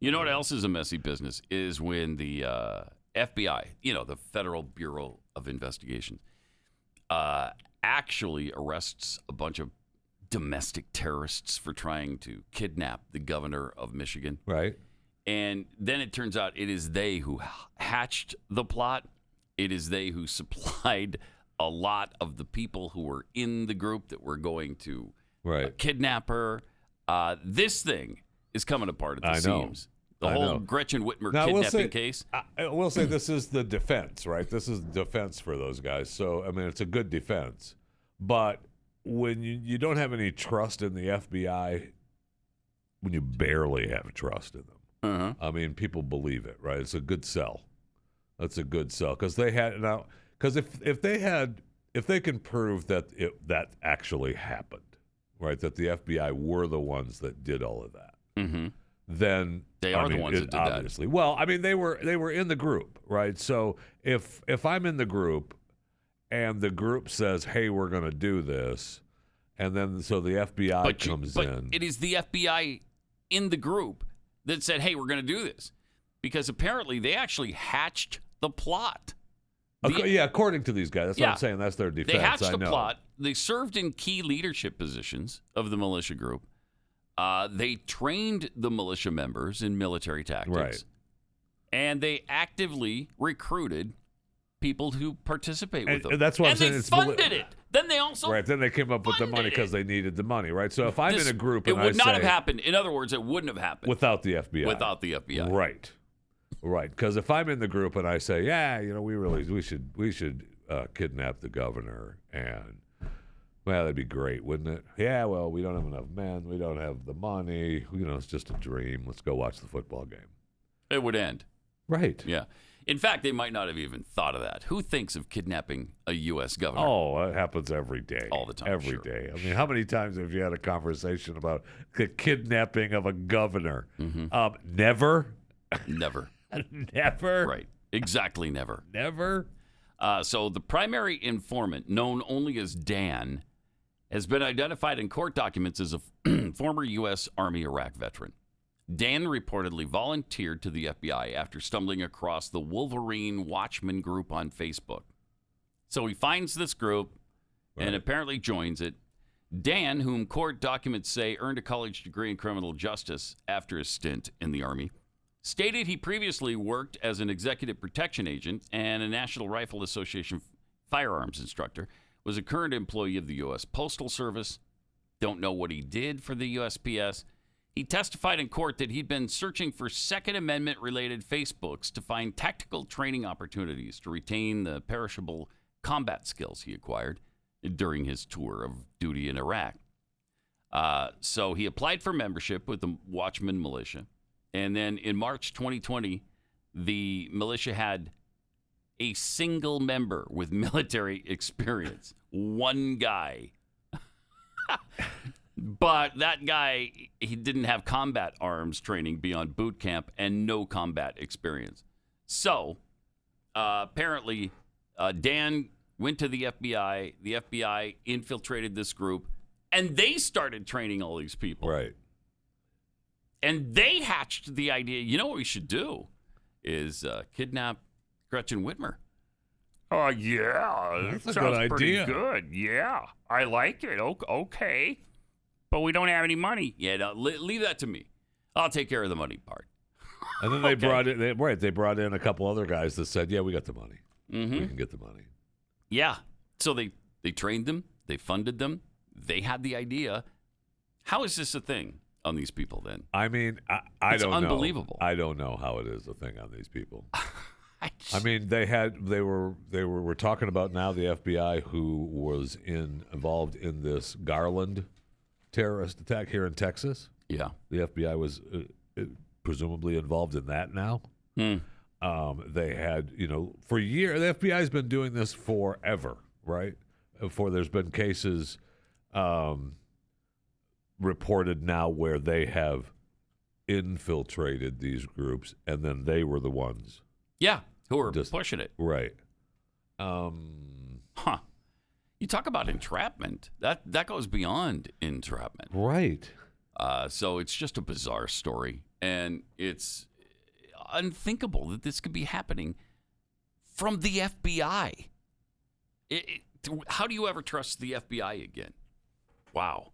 You know what else is a messy business is when the FBI, the Federal Bureau of Investigation, actually arrests a bunch of domestic terrorists for trying to kidnap the governor of Michigan. Right. And then it turns out it is they who hatched the plot. It is they who supplied a lot of the people who were in the group that were going to kidnap her. This thing is coming apart at the seams. The whole Gretchen Whitmer kidnapping case. I will say this is the defense, right? This is defense for those guys. So, I mean, it's a good defense. But when you don't have any trust in the FBI, when you barely have trust in them, I mean, people believe it, right? It's a good sell. That's a good sell because they had now. Because if they can prove that that actually happened, right? That the FBI were the ones that did all of that, then they are the ones that did obviously. That. Well, I mean, they were in the group, right? So if I'm in the group, and the group says, "Hey, we're going to do this," and then so the FBI comes in. It is the FBI in the group that said, "Hey, we're going to do this," because apparently they actually hatched the plot. According to these guys, that's what I'm saying. That's their defense. They hatched the plot. They served in key leadership positions of the militia group. They trained the militia members in military tactics, right? And they actively recruited people who participate with them. And that's what I'm saying. And they funded it. Then they also Then they came up with the money because they needed the money, right? So if I'm in a group and it would not have happened. In other words, it wouldn't have happened without the FBI. Without the FBI, right? Because if I'm in the group and I say, we should kidnap the governor, and well, that'd be great, wouldn't it? Yeah, well, we don't have enough men. We don't have the money. It's just a dream. Let's go watch the football game. It would end. Right. Yeah. In fact, they might not have even thought of that. Who thinks of kidnapping a U.S. governor? Oh, it happens every day. All the time. Every day. I mean, how many times have you had a conversation about the kidnapping of a governor? Never. Never. Never. Right. Exactly never. Never. So the primary informant, known only as Dan, has been identified in court documents as a former U.S. Army Iraq veteran. Dan reportedly volunteered to the FBI after stumbling across the Wolverine Watchman group on Facebook. So he finds this group and apparently joins it. Dan, whom court documents say earned a college degree in criminal justice after a stint in the Army, stated he previously worked as an executive protection agent and a National Rifle Association firearms instructor, was a current employee of the U.S. Postal Service. Don't know what he did for the USPS. He testified in court that he'd been searching for Second Amendment-related Facebooks to find tactical training opportunities to retain the perishable combat skills he acquired during his tour of duty in Iraq. So he applied for membership with the Watchman militia. And then in March 2020, the militia had a single member with military experience. One guy. But that guy, he didn't have combat arms training beyond boot camp and no combat experience. So, apparently, Dan went to the FBI. The FBI infiltrated this group, and they started training all these people. Right. And they hatched the idea, you know what we should do is kidnap Gretchen Whitmer. Oh, yeah. That's a good idea. Pretty good. Yeah, I like it. Okay. But we don't have any money. Yeah, no, leave that to me. I'll take care of the money part. And then they brought in, they brought in a couple other guys that said, yeah, we got the money. Mm-hmm. We can get the money. Yeah. So they trained them. They funded them. They had the idea. How is this a thing on these people then? I mean, I don't know. It's unbelievable. I don't know how it is a thing on these people. I mean, we're talking about now the FBI who was involved in this Garland terrorist attack here in Texas. Yeah. The FBI was presumably involved in that now. They had, for years, the FBI's been doing this forever, right? There's been cases reported now where they have infiltrated these groups, and then they were the ones. Yeah, who are pushing it. Right. You talk about entrapment. That goes beyond entrapment. Right. So it's just a bizarre story. And it's unthinkable that this could be happening from the FBI. How do you ever trust the FBI again? Wow.